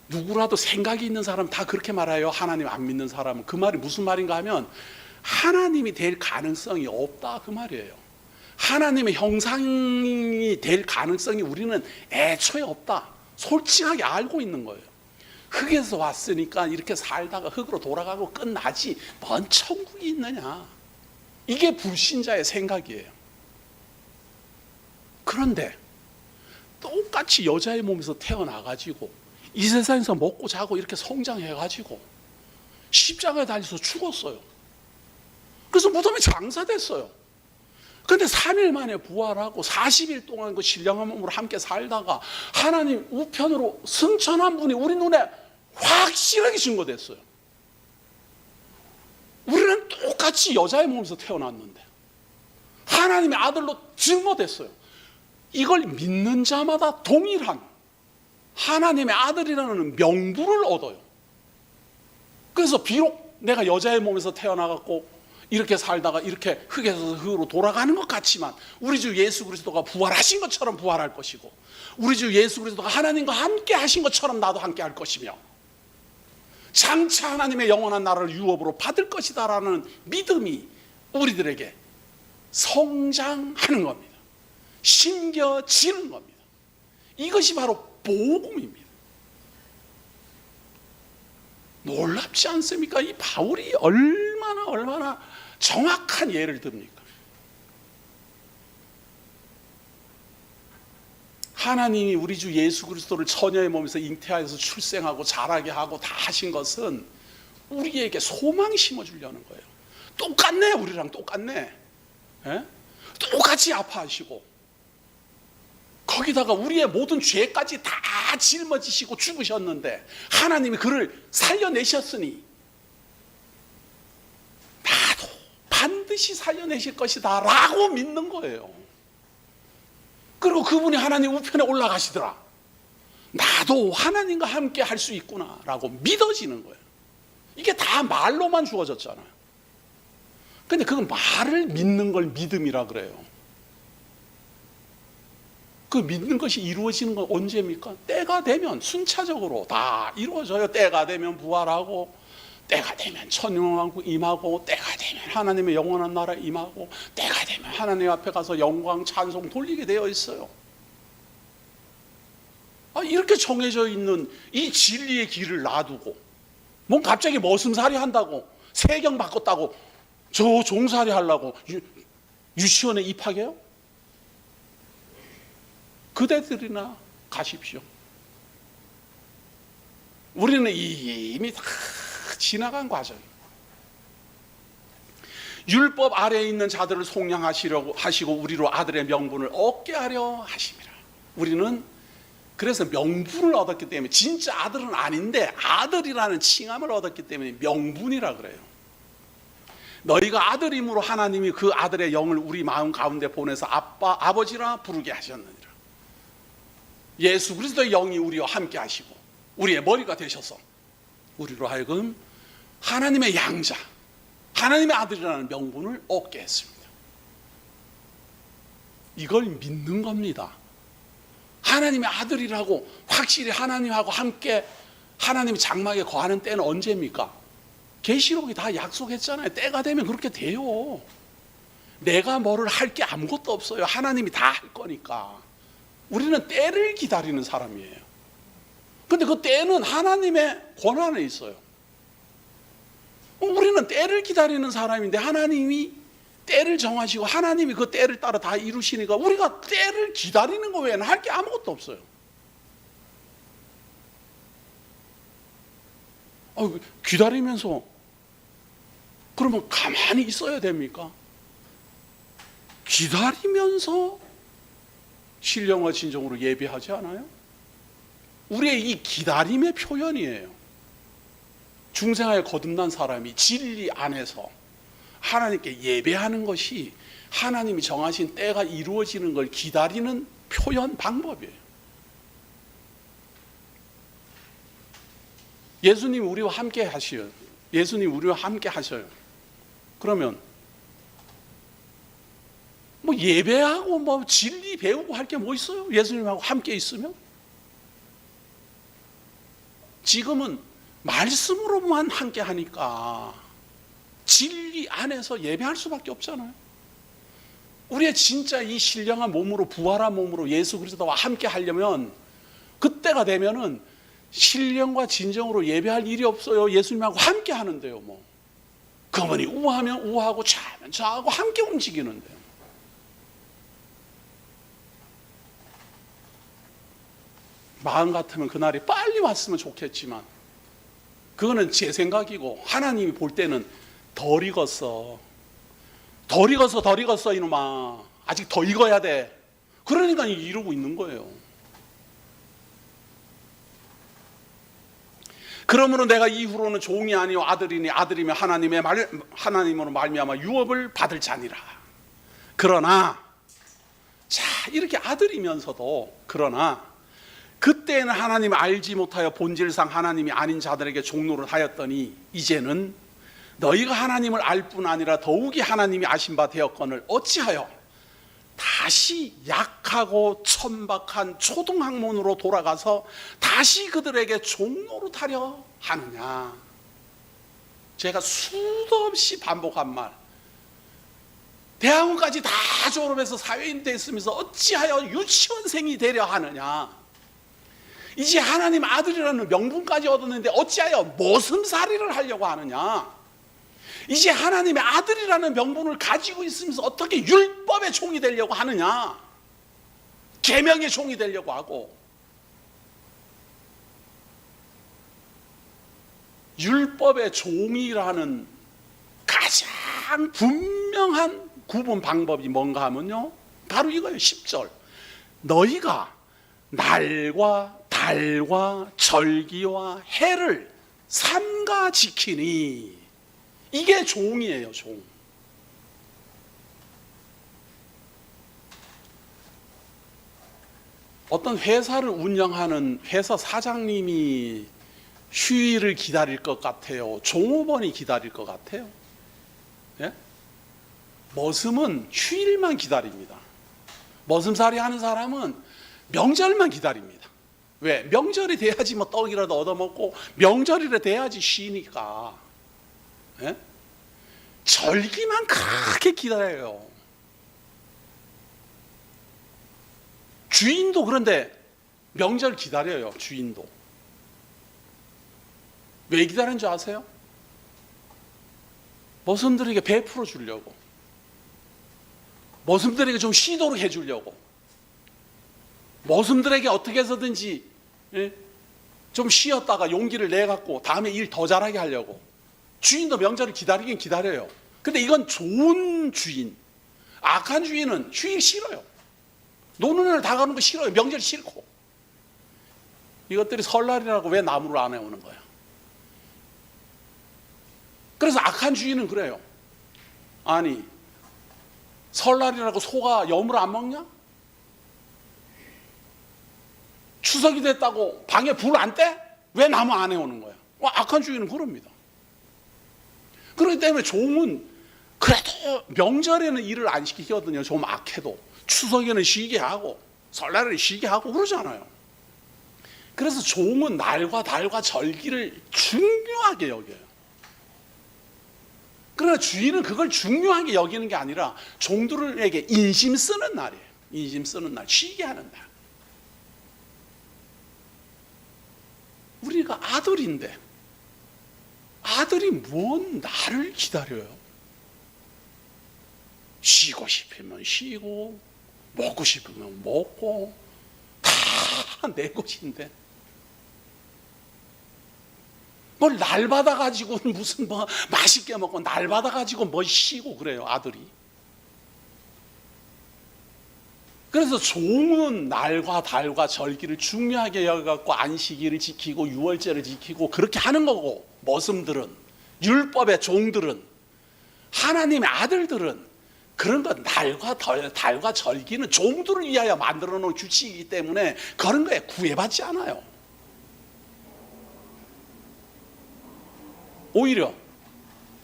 누구라도 생각이 있는 사람 다 그렇게 말해요. 하나님 안 믿는 사람은. 그 말이 무슨 말인가 하면 하나님이 될 가능성이 없다 그 말이에요. 하나님의 형상이 될 가능성이 우리는 애초에 없다. 솔직하게 알고 있는 거예요. 흙에서 왔으니까 이렇게 살다가 흙으로 돌아가고 끝나지 뭔 천국이 있느냐. 이게 불신자의 생각이에요. 그런데 똑같이 여자의 몸에서 태어나가지고 이 세상에서 먹고 자고 이렇게 성장해가지고 십자가에 달려서 죽었어요. 그래서 무덤에 장사됐어요. 그런데 3일 만에 부활하고 40일 동안 그 신령한 몸으로 함께 살다가 하나님 우편으로 승천한 분이 우리 눈에 확실하게 증거됐어요. 우리는 똑같이 여자의 몸에서 태어났는데 하나님의 아들로 증거됐어요. 이걸 믿는 자마다 동일한 하나님의 아들이라는 명분을 얻어요. 그래서 비록 내가 여자의 몸에서 태어나갖고 이렇게 살다가 이렇게 흙에서 흙으로 돌아가는 것 같지만 우리 주 예수 그리스도가 부활하신 것처럼 부활할 것이고 우리 주 예수 그리스도가 하나님과 함께 하신 것처럼 나도 함께 할 것이며 장차 하나님의 영원한 나라를 유업으로 받을 것이다 라는 믿음이 우리들에게 성장하는 겁니다. 심겨지는 겁니다. 이것이 바로 복음입니다. 놀랍지 않습니까? 이 바울이 얼마나 정확한 예를 듭니까? 하나님이 우리 주 예수 그리스도를 처녀의 몸에서 잉태하여서 출생하고 자라게 하고 다 하신 것은 우리에게 소망 심어주려는 거예요. 똑같네, 우리랑 똑같네. 예? 똑같이 아파하시고 거기다가 우리의 모든 죄까지 다 짊어지시고 죽으셨는데 하나님이 그를 살려내셨으니 나도 반드시 살려내실 것이다 라고 믿는 거예요. 그리고 그분이 하나님 우편에 올라가시더라. 나도 하나님과 함께 할 수 있구나 라고 믿어지는 거예요. 이게 다 말로만 주어졌잖아요. 근데 그 말을 믿는 걸 믿음이라 그래요. 그 믿는 것이 이루어지는 건 언제입니까? 때가 되면 순차적으로 다 이루어져요. 때가 되면 부활하고 때가 되면 천년왕국 임하고 때가 되면 하나님의 영원한 나라 임하고 때가 되면 하나님 앞에 가서 영광 찬송 돌리게 되어 있어요. 이렇게 정해져 있는 이 진리의 길을 놔두고 뭔 갑자기 머슴살이 한다고 세경 바꿨다고 저 종살이 하려고 유치원에 입학해요? 그대들이나 가십시오. 우리는 이미 다 지나간 과정이에요. 율법 아래에 있는 자들을 속량하시려고 하시고 우리로 아들의 명분을 얻게 하려 하심이라. 우리는 그래서 명분을 얻었기 때문에 진짜 아들은 아닌데 아들이라는 칭함을 얻었기 때문에 명분이라 그래요. 너희가 아들임으로 하나님이 그 아들의 영을 우리 마음 가운데 보내서 아버지라 부르게 하셨느니라. 예수 그리스도의 영이 우리와 함께 하시고 우리의 머리가 되셔서 우리로 하여금 하나님의 양자, 하나님의 아들이라는 명분을 얻게 했습니다. 이걸 믿는 겁니다. 하나님의 아들이라고 확실히 하나님하고 함께 하나님이 장막에 거하는 때는 언제입니까? 계시록이 다 약속했잖아요. 때가 되면 그렇게 돼요. 내가 뭐를 할 게 아무것도 없어요. 하나님이 다 할 거니까. 우리는 때를 기다리는 사람이에요. 근데 그 때는 하나님의 권한에 있어요. 우리는 때를 기다리는 사람인데 하나님이 때를 정하시고 하나님이 그 때를 따라 다 이루시니까 우리가 때를 기다리는 거 외에는 할 게 아무것도 없어요. 기다리면서 그러면 가만히 있어야 됩니까? 기다리면서 신령과 진정으로 예배하지 않아요? 우리의 이 기다림의 표현이에요. 중생하에 거듭난 사람이 진리 안에서 하나님께 예배하는 것이 하나님이 정하신 때가 이루어지는 걸 기다리는 표현 방법이에요. 예수님 우리와 함께 하셔요. 예수님 우리와 함께 하셔요. 그러면 뭐 예배하고 뭐 진리 배우고 할 게 뭐 있어요? 예수님하고 함께 있으면? 지금은 말씀으로만 함께 하니까 진리 안에서 예배할 수밖에 없잖아요. 우리의 진짜 이 신령한 몸으로 부활한 몸으로 예수 그리스도와 함께 하려면 그때가 되면은 신령과 진정으로 예배할 일이 없어요. 예수님하고 함께 하는데요. 뭐 그분이 우하면 우하고 좌하면 좌하고 함께 움직이는데요. 마음 같으면 그날이 빨리 왔으면 좋겠지만 그거는 제 생각이고 하나님이 볼 때는 덜 익었어. 덜 익었어 이놈아. 아직 더 익어야 돼. 그러니까 이러고 있는 거예요. 그러므로 내가 이후로는 종이 아니요 아들이니 아들이며 하나님으로 말미암아 유업을 받을 자니라. 그러나 자 이렇게 아들이면서도 그러나 그때는 하나님을 알지 못하여 본질상 하나님이 아닌 자들에게 종노를 하였더니 이제는 너희가 하나님을 알 뿐 아니라 더욱이 하나님이 아신 바 되었거늘 어찌하여 다시 약하고 천박한 초등학문으로 돌아가서 다시 그들에게 종노릇하려 하느냐. 제가 수도 없이 반복한 말. 대학원까지 다 졸업해서 사회인 됐으면서 어찌하여 유치원생이 되려 하느냐. 이제 하나님 아들이라는 명분까지 얻었는데 어찌하여 모슴살이를 하려고 하느냐. 이제 하나님의 아들이라는 명분을 가지고 있으면서 어떻게 율법의 종이 되려고 하느냐. 계명의 종이 되려고 하고. 율법의 종이라는 가장 분명한 구분 방법이 뭔가 하면요 바로 이거예요. 10절 너희가 날과 달과 절기와 해를 삼가 지키니. 이게 종이에요. 종. 어떤 회사를 운영하는 회사 사장님이 휴일을 기다릴 것 같아요? 종업원이 기다릴 것 같아요? 예? 머슴은 휴일만 기다립니다. 머슴살이 하는 사람은 명절만 기다립니다. 왜? 명절이 돼야지 뭐 떡이라도 얻어먹고 명절이라 돼야지 쉬니까. 예? 절기만 그렇게 기다려요. 주인도 그런데 명절 기다려요. 주인도. 왜 기다리는 줄 아세요? 머슴들에게 베풀어 주려고. 머슴들에게 좀 쉬도록 해주려고. 머슴들에게 어떻게 해서든지 좀 쉬었다가 용기를 내갖고 다음에 일 더 잘하게 하려고. 주인도 명절을 기다리긴 기다려요. 근데 이건 좋은 주인. 악한 주인은 휴일 싫어요. 노는 날 다 가는 거 싫어요. 명절 싫고. 이것들이 설날이라고 왜 나무를 안 해오는 거야? 그래서 악한 주인은 그래요. 아니 설날이라고 소가 염을 안 먹냐? 추석이 됐다고 방에 불 안 떼? 왜 나무 안 해오는 거야? 악한 주인은 그럽니다. 그렇기 때문에 종은 그래도 명절에는 일을 안 시키거든요. 좀 악해도 추석에는 쉬게 하고 설날에는 쉬게 하고 그러잖아요. 그래서 종은 날과 달과 절기를 중요하게 여겨요. 그러나 주인은 그걸 중요하게 여기는 게 아니라 종들에게 인심 쓰는 날이에요. 인심 쓰는 날, 쉬게 하는 날. 우리가 아들인데 아들이 뭔 나를 기다려요? 쉬고 싶으면 쉬고 먹고 싶으면 먹고 다 내 것인데 뭘 날 받아가지고 무슨 뭐 맛있게 먹고 날 받아가지고 뭐 쉬고 그래요, 아들이. 그래서 종은 날과 달과 절기를 중요하게 여겨갖고 안식일을 지키고 유월절을 지키고 그렇게 하는 거고, 머슴들은, 율법의 종들은, 하나님의 아들들은 그런 것, 달과 절기는 종들을 위하여 만들어 놓은 규칙이기 때문에 그런 거에 구애받지 않아요. 오히려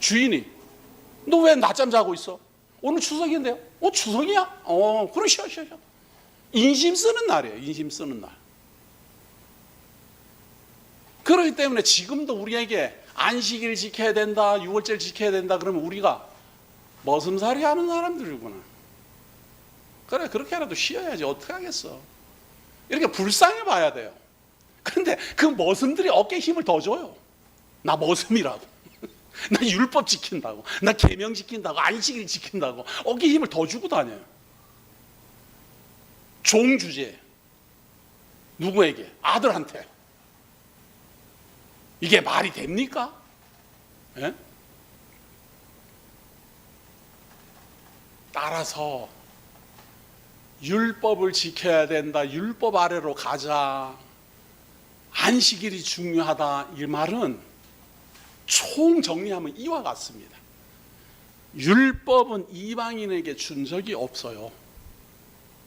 주인이 너 왜 낮잠 자고 있어? 오늘 추석인데요? 추석이야? 그래 쉬어. 인심 쓰는 날이에요. 인심 쓰는 날. 그렇기 때문에 지금도 우리에게 안식일 지켜야 된다, 유월절 지켜야 된다 그러면 우리가 머슴살이 하는 사람들이구나. 그래, 그렇게라도 쉬어야지. 어떻게 하겠어. 이렇게 불쌍해 봐야 돼요. 그런데 그 머슴들이 어깨에 힘을 더 줘요. 나 머슴이라고. 나 율법 지킨다고. 나 계명 지킨다고. 안식일 지킨다고. 어깨에 힘을 더 주고 다녀요. 종 주제. 누구에게? 아들한테. 이게 말이 됩니까? 예? 따라서 율법을 지켜야 된다, 율법 아래로 가자, 안식일이 중요하다, 이 말은 총 정리하면 이와 같습니다. 율법은 이방인에게 준 적이 없어요.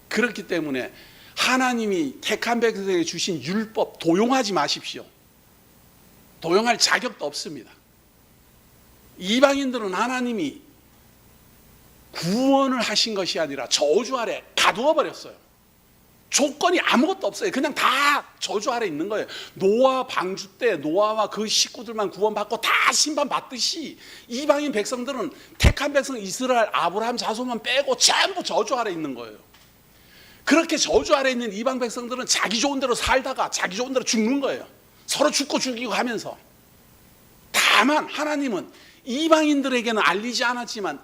그렇기 때문에 하나님이 택한 백성에게 주신 율법 도용하지 마십시오. 도용할 자격도 없습니다. 이방인들은 하나님이 구원을 하신 것이 아니라 저주 아래 가두어 버렸어요. 조건이 아무것도 없어요. 그냥 다 저주 아래 있는 거예요. 노아 방주 때 노아와 그 식구들만 구원받고 다 심판받듯이 이방인 백성들은 택한 백성 이스라엘 아브라함 자손만 빼고 전부 저주 아래 있는 거예요. 그렇게 저주 아래 있는 이방 백성들은 자기 좋은 대로 살다가 자기 좋은 대로 죽는 거예요. 서로 죽고 죽이고 하면서. 다만 하나님은 이방인들에게는 알리지 않았지만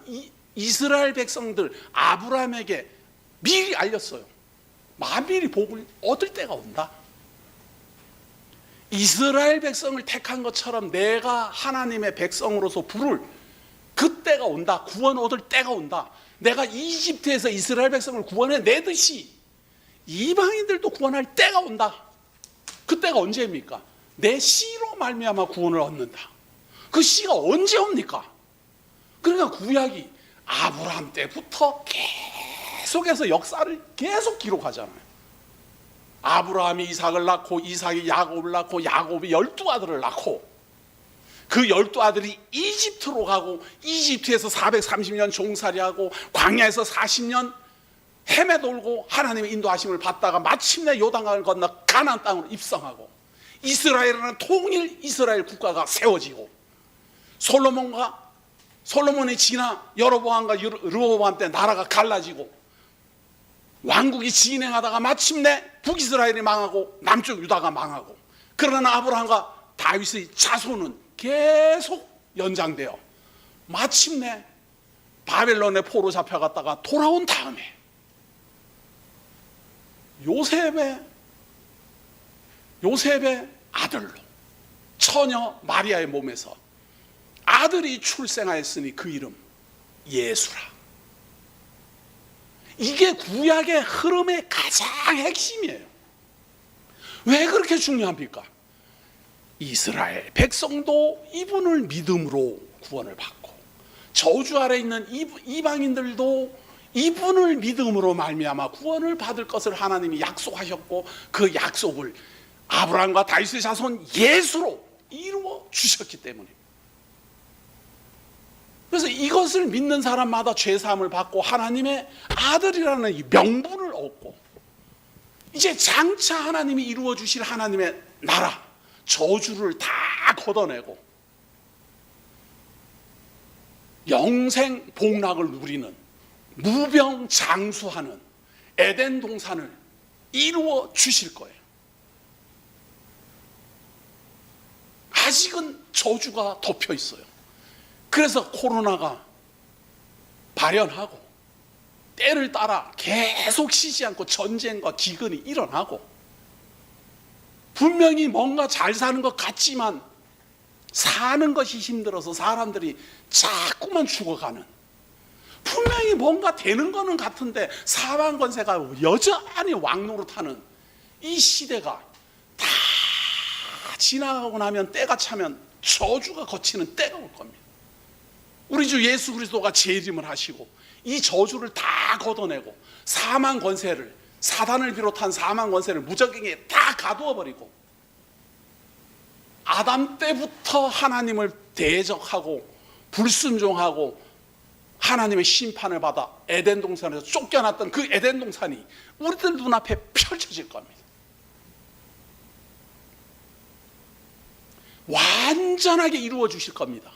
이스라엘 백성들 아브라함에게 미리 알렸어요. 만민이 복을 얻을 때가 온다. 이스라엘 백성을 택한 것처럼 내가 하나님의 백성으로서 부를 그때가 온다. 구원 얻을 때가 온다. 내가 이집트에서 이스라엘 백성을 구원해내듯이 이방인들도 구원할 때가 온다. 그때가 언제입니까? 내 씨로 말미암아 구원을 얻는다. 그 씨가 언제 옵니까? 그러니까 구약이 아브라함 때부터 계속해서 역사를 계속 기록하잖아요. 아브라함이 이삭을 낳고 이삭이 야곱을 낳고 야곱이 12아들을 낳고 그 12아들이 이집트로 가고 이집트에서 430년 종살이하고 광야에서 40년 헤매 돌고 하나님의 인도하심을 받다가 마침내 요단강을 건너 가나안 땅으로 입성하고 이스라엘이라는 통일 이스라엘 국가가 세워지고 솔로몬이 지나 여로보암과 르호보암 때 나라가 갈라지고 왕국이 진행하다가 마침내 북이스라엘이 망하고 남쪽 유다가 망하고, 그러나 아브라함과 다윗의 자손은 계속 연장되어 마침내 바벨론의 포로 잡혀갔다가 돌아온 다음에 요셉의 아들로 처녀 마리아의 몸에서 아들이 출생하였으니 그 이름 예수라. 이게 구약의 흐름의 가장 핵심이에요. 왜 그렇게 중요합니까? 이스라엘 백성도 이분을 믿음으로 구원을 받고 저주 아래 있는 이방인들도 이분을 믿음으로 말미암아 구원을 받을 것을 하나님이 약속하셨고 그 약속을 아브라함과 다윗의 자손 예수로 이루어 주셨기 때문입니다. 그래서 이것을 믿는 사람마다 죄사함을 받고 하나님의 아들이라는 이 명분을 얻고 이제 장차 하나님이 이루어 주실 하나님의 나라, 저주를 다 걷어내고 영생 복락을 누리는, 무병장수하는 에덴 동산을 이루어 주실 거예요. 아직은 저주가 덮여 있어요. 그래서 코로나가 발현하고 때를 따라 계속 쉬지 않고 전쟁과 기근이 일어나고, 분명히 뭔가 잘 사는 것 같지만 사는 것이 힘들어서 사람들이 자꾸만 죽어가는, 분명히 뭔가 되는 거는 같은데 사망 권세가 여전히 왕노릇하는 이 시대가 다 지나가고 나면, 때가 차면 저주가 거치는 때가 올 겁니다. 우리 주 예수 그리스도가 재림을 하시고 이 저주를 다 걷어내고 사망 권세를, 사단을 비롯한 사망 권세를 무적에게 다 가두어 버리고, 아담 때부터 하나님을 대적하고 불순종하고 하나님의 심판을 받아 에덴 동산에서 쫓겨났던 그 에덴 동산이 우리들 눈앞에 펼쳐질 겁니다. 완전하게 이루어 주실 겁니다.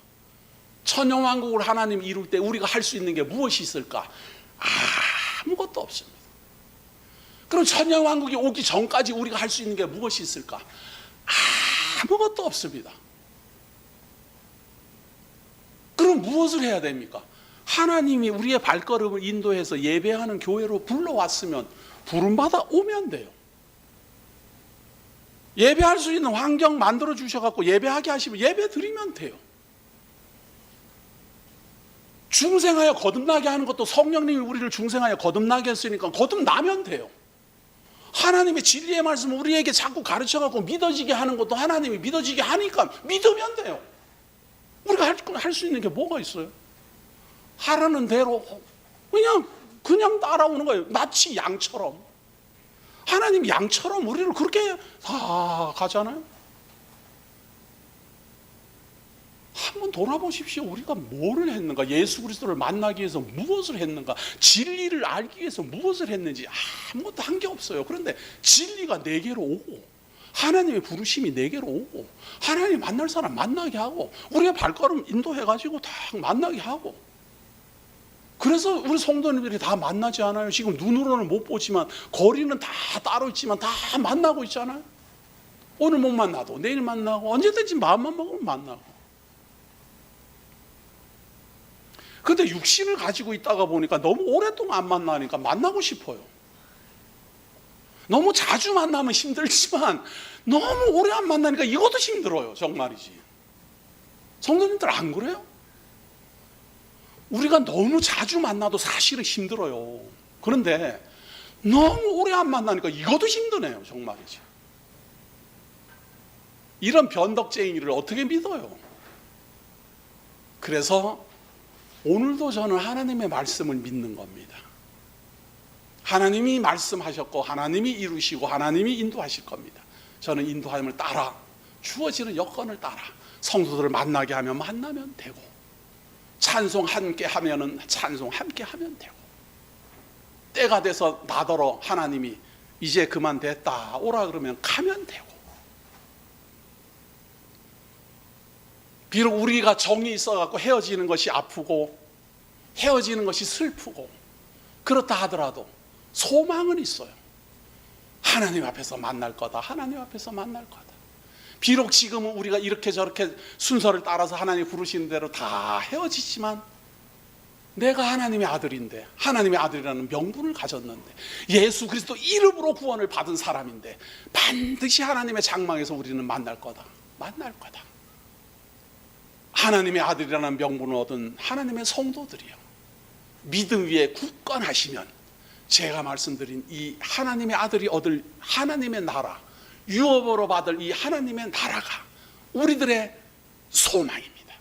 천년왕국을 하나님이 이룰 때 우리가 할 수 있는 게 무엇이 있을까? 아무것도 없습니다. 그럼 천년왕국이 오기 전까지 우리가 할 수 있는 게 무엇이 있을까? 아무것도 없습니다. 그럼 무엇을 해야 됩니까? 하나님이 우리의 발걸음을 인도해서 예배하는 교회로 불러왔으면 부름받아 오면 돼요. 예배할 수 있는 환경 만들어 주셔갖고 예배하게 하시면 예배 드리면 돼요. 중생하여 거듭나게 하는 것도 성령님이 우리를 중생하여 거듭나게 했으니까 거듭나면 돼요. 하나님의 진리의 말씀을 우리에게 자꾸 가르쳐갖고 믿어지게 하는 것도 하나님이 믿어지게 하니까 믿으면 돼요. 우리가 할 수 있는 게 뭐가 있어요? 하라는 대로 그냥 따라오는 거예요. 마치 양처럼. 하나님 양처럼 우리를 그렇게 다 가잖아요. 한번 돌아보십시오. 우리가 뭐를 했는가? 예수 그리스도를 만나기 위해서 무엇을 했는가? 진리를 알기 위해서 무엇을 했는지 아무것도 한 게 없어요. 그런데 진리가 내게로 오고 하나님의 부르심이 내게로 오고 하나님 만날 사람 만나게 하고 우리의 발걸음 인도해가지고 다 만나게 하고, 그래서 우리 성도님들이 다 만나지 않아요? 지금 눈으로는 못 보지만 거리는 다 따로 있지만 다 만나고 있잖아요. 오늘 못 만나도 내일 만나고 언제든지 마음만 먹으면 만나고. 근데 육신을 가지고 있다가 보니까 너무 오랫동안 안 만나니까 만나고 싶어요. 너무 자주 만나면 힘들지만 너무 오래 안 만나니까 이것도 힘들어요. 정말이지. 성도님들 안 그래요? 우리가 너무 자주 만나도 사실은 힘들어요. 그런데 너무 오래 안 만나니까 이것도 힘드네요. 정말이지. 이런 변덕쟁이를 어떻게 믿어요? 그래서 오늘도 저는 하나님의 말씀을 믿는 겁니다. 하나님이 말씀하셨고 하나님이 이루시고 하나님이 인도하실 겁니다. 저는 인도함을 따라, 주어지는 여건을 따라 성도들을 만나게 하면 만나면 되고, 찬송 함께 하면은 찬송 함께 하면 되고, 때가 돼서 나더러 하나님이 이제 그만 됐다 오라 그러면 가면 되고, 비록 우리가 정이 있어갖고 헤어지는 것이 아프고 헤어지는 것이 슬프고 그렇다 하더라도 소망은 있어요. 하나님 앞에서 만날 거다. 하나님 앞에서 만날 거다. 비록 지금은 우리가 이렇게 저렇게 순서를 따라서 하나님 부르시는 대로 다 헤어지지만 내가 하나님의 아들인데, 하나님의 아들이라는 명분을 가졌는데, 예수 그리스도 이름으로 구원을 받은 사람인데 반드시 하나님의 장막에서 우리는 만날 거다. 만날 거다. 하나님의 아들이라는 명분을 얻은 하나님의 성도들이요, 믿음 위에 굳건하시면 제가 말씀드린 이 하나님의 아들이 얻을 하나님의 나라, 유업으로 받을 이 하나님의 나라가 우리들의 소망입니다.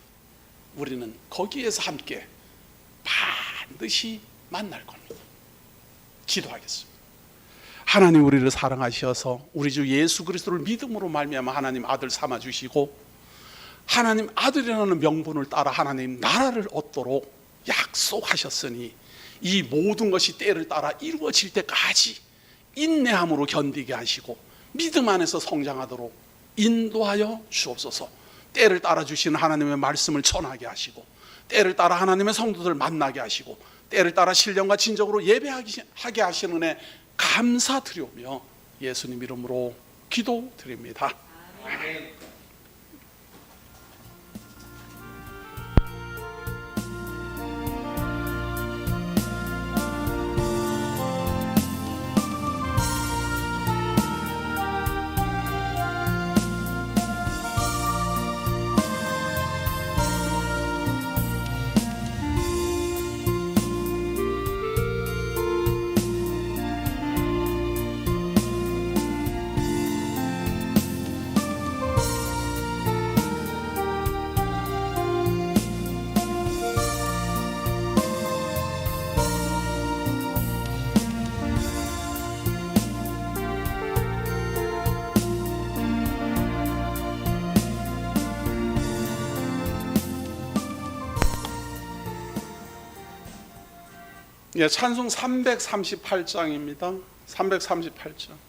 우리는 거기에서 함께 반드시 만날 겁니다. 기도하겠습니다. 하나님, 우리를 사랑하셔서 우리 주 예수 그리스도를 믿음으로 말미암아 하나님 아들 삼아 주시고 하나님 아들이라는 명분을 따라 하나님 나라를 얻도록 약속하셨으니 이 모든 것이 때를 따라 이루어질 때까지 인내함으로 견디게 하시고 믿음 안에서 성장하도록 인도하여 주옵소서. 때를 따라 주시는 하나님의 말씀을 전하게 하시고, 때를 따라 하나님의 성도들 만나게 하시고, 때를 따라 신령과 진정으로 예배하게 하시는 은혜 감사드리오며 예수님 이름으로 기도드립니다. 아멘. 예, 찬송 338장입니다. 338장.